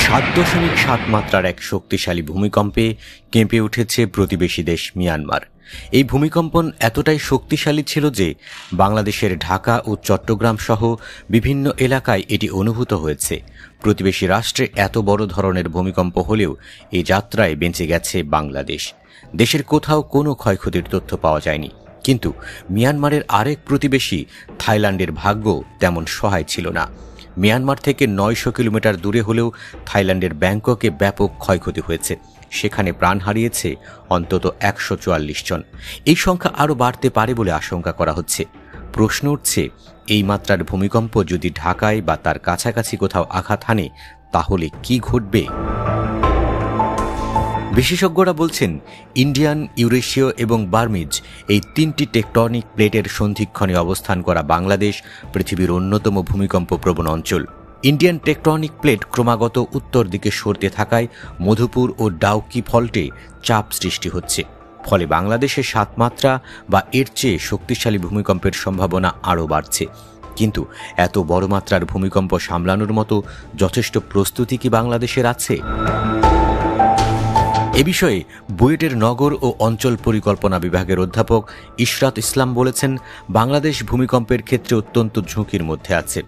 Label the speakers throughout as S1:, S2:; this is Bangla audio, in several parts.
S1: 7.7 মাত্রার এক শক্তিশালী ভূমিকম্পে কেঁপে উঠেছে প্রতিবেশী দেশ মিয়ানমার। এই ভূমিকম্পন এতটাই শক্তিশালী ছিল যে বাংলাদেশের ঢাকা ও চট্টগ্রাম সহ বিভিন্ন এলাকায় এটি অনুভূত হয়েছে। প্রতিবেশী রাষ্ট্রে এত বড় ধরনের ভূমিকম্প হলেও এই যাত্রায় বেঁচে গেছে বাংলাদেশ। দেশের কোথাও কোনো ক্ষয়ক্ষতির তথ্য পাওয়া যায়নি। কিন্তু মিয়ানমারের আরেক প্রতিবেশী থাইল্যান্ডের ভাগ্য তেমন সহায় ছিল না। মিয়ানমার থেকে 900 কিলোমিটার দূরে হলেও থাইল্যান্ডের ব্যাংককে ব্যাপক ক্ষয়ক্ষতি হয়েছে। সেখানে প্রাণ হারিয়েছে অন্তত 144 জন। এই সংখ্যা আরও বাড়তে পারে বলে আশঙ্কা করা হচ্ছে। প্রশ্ন উঠছে, এই মাত্রার ভূমিকম্প যদি ঢাকায় বা তার কাছাকাছি কোথাও আঘাত হানে তাহলে কি ঘটবে? বিশেষজ্ঞরা বলছেন, ইন্ডিয়ান, ইউরেশীয় এবং বার্মিজ এই তিনটি টেকটনিক প্লেটের সন্ধিক্ষণে অবস্থান করা বাংলাদেশ পৃথিবীর অন্যতম ভূমিকম্প প্রবণ অঞ্চল। ইন্ডিয়ান টেকটনিক প্লেট ক্রমাগত উত্তর দিকে সরতে থাকায় মধুপুর ও ডাউকি ফল্টে চাপ সৃষ্টি হচ্ছে। ফলে বাংলাদেশে 7 মাত্রা বা এর চেয়ে শক্তিশালী ভূমিকম্পের সম্ভাবনা আরও বাড়ছে। কিন্তু এত বড় মাত্রার ভূমিকম্প সামলানোর মতো যথেষ্ট প্রস্তুতি কি বাংলাদেশের আছে? এ বিষয়ে বুয়েটের নগর ও অঞ্চল পরিকল্পনা বিভাগের অধ্যাপক ইশরাত ইসলাম বলেছেন, বাংলাদেশ ভূমিকম্পের ক্ষেত্রে অত্যন্ত ঝুঁকির মধ্যে আছে।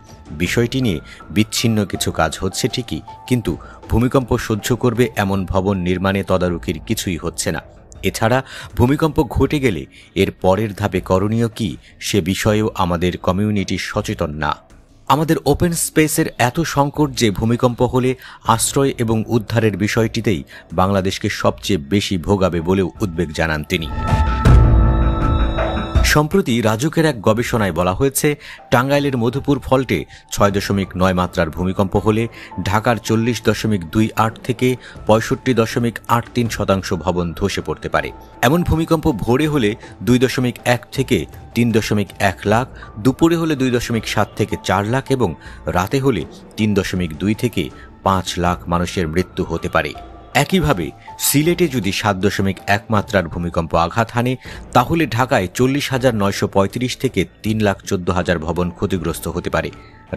S1: বিষয়টি নিয়ে বিচ্ছিন্ন কিছু কাজ হচ্ছে ঠিকই, কিন্তু ভূমিকম্প সহ্য করবে এমন ভবন নির্মাণে তদারকির কিছুই হচ্ছে না। এছাড়া ভূমিকম্প ঘটে গেলে এর পরের ধাপে করণীয় কি সে বিষয়েও আমাদের কমিউনিটি সচেতন না। আমাদের ওপেন স্পেসের এত সংকট যে ভূমিকম্প হলে আশ্রয় এবং উদ্ধারের বিষয়টিতেই বাংলাদেশকে সবচেয়ে বেশি ভোগাবে বলেও উদ্বেগ জানান তিনি। সম্প্রতি রাজুকের এক গবেষণায় বলা হয়েছে, টাঙ্গাইলের মধুপুর ফল্টে 6.9 মাত্রার ভূমিকম্প হলে ঢাকার 40.28 থেকে 65.83% ভবন ধসে পড়তে পারে। এমন ভূমিকম্প ভোরে হলে 2.1 থেকে 3.1 লাখ, দুপুরে হলে 2.7 থেকে 4 লাখ এবং রাতে হলে 3.2 থেকে 5 লাখ মানুষের মৃত্যু হতে পারে। একইভাবে সিলেটে যদি 7.1 মাত্রার ভূমিকম্প আঘাত হানে তাহলে ঢাকায় 40,935 থেকে 3,14,000 ভবন ক্ষতিগ্রস্ত হতে পারে।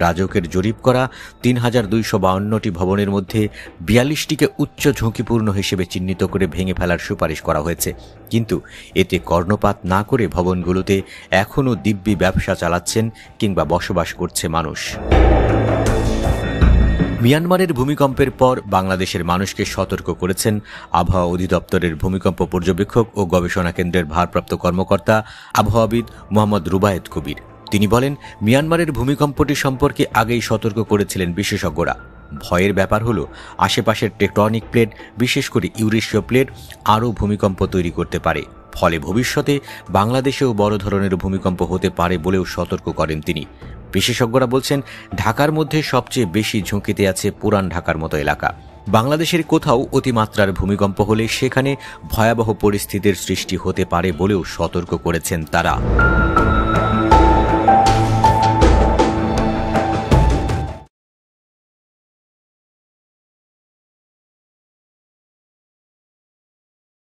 S1: রাজউকের জরিপ করা 3,252টি ভবনের মধ্যে 42টিকে উচ্চ ঝুঁকিপূর্ণ হিসেবে চিহ্নিত করে ভেঙে ফেলার সুপারিশ করা হয়েছে। কিন্তু এতে কর্ণপাত না করে ভবনগুলোতে এখনও দিব্যি ব্যবসা চালাচ্ছেন কিংবা বসবাস করছে মানুষ। মিয়ানমারের ভূমিকম্পের পর বাংলাদেশের মানুষকে সতর্ক করেছেন আবহাওয়া অধিদপ্তরের ভূমিকম্প পর্যবেক্ষক ও গবেষণা কেন্দ্রের ভারপ্রাপ্ত কর্মকর্তা আবহাওয়াবিদ মোহাম্মদ রুবায়েত কবির। তিনি বলেন, মিয়ানমারের ভূমিকম্পটি সম্পর্কে আগেই সতর্ক করেছিলেন বিশেষজ্ঞরা। ভয়ের ব্যাপার হলো আশেপাশের টেকটনিক প্লেট, বিশেষ করে ইউরেশীয় প্লেট আরও ভূমিকম্প তৈরি করতে পারে। ফলে ভবিষ্যতে বাংলাদেশেও বড় ধরনের ভূমিকম্প হতে পারে বলেও সতর্ক করেন তিনি। বিশেষজ্ঞরা বলছেন, ঢাকার মধ্যে সবচেয়ে বেশি ঝুঁকিতে আছে পুরান ঢাকার মতো এলাকা। বাংলাদেশের কোথাও অতিমাত্রার ভূমিকম্প হলে সেখানে ভয়াবহ পরিস্থিতির সৃষ্টি হতে পারে বলেও সতর্ক করেছেন তারা।